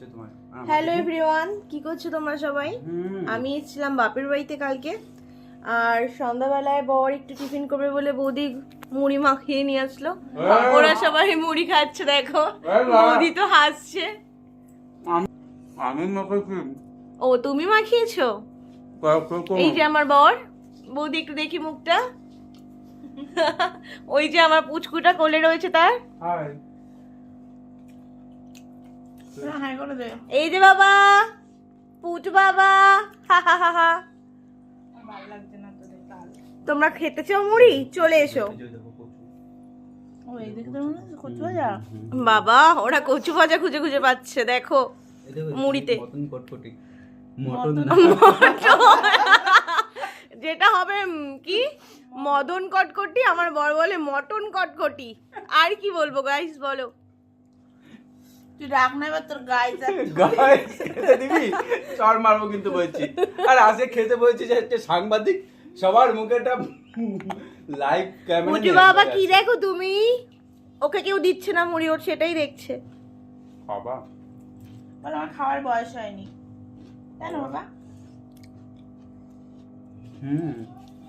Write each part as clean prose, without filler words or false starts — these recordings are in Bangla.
হচ্ছে তোমার। হ্যালো এভরিওয়ান, কি করছো তোমরা সবাই? আমি ছিলাম বাপের বাড়িতে কালকে, আর সন্ধ্যাবেলায় বর একটু টিফিন করবে বলে বৌদি মুড়ি মাখিয়ে নিয়ে আসলো। ওরা সবাই মুড়ি খাচ্ছে, দেখো বৌদি তো হাসছে। আমি মাখাইছি। ও তুমি মাখিয়েছো? এই যে আমার বর। বৌদি একটু দেখি মুখটা। ওই যে আমার পুচকুটা কোলে রয়েছে তার। হাই। এই যে বাবা, পুচ বাবা। হা হা হা হা। তোমরা খেতে চাও মুড়ি? চলে এসো। বাবা, ওরা কচু ভাজা খুঁজে খুঁজে পাচ্ছে, দেখো মুড়িতে। যেটা হবে কি মদন কটকটি, আমার বর বলে মটন কটকটি। আর কি বলবো গাইস, বলো। তুই রাখ না এবার তোর গাইস খেতে দিবি? চর মারবো কিন্তু বলছি। আর আজকে খেতে বলছি যে হচ্ছে সাংবাদিক, সবার মুখে একটা লাইভ ক্যামেরা। পুচু বাবা কি দেখো তুমি? ওকে কেউ দিচ্ছে না মুড়ি, ওর সেটাই দেখছে। বাবা বল আমার খাওয়ার বয়স হয়নি, তাই না বাবা?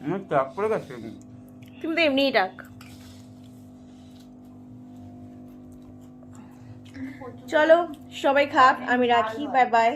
আমার চাপ পড়ে গেছে। তুমি তো এমনিই ডাক। চলো সবাই খাক, আমি রাখি, বাই বাই।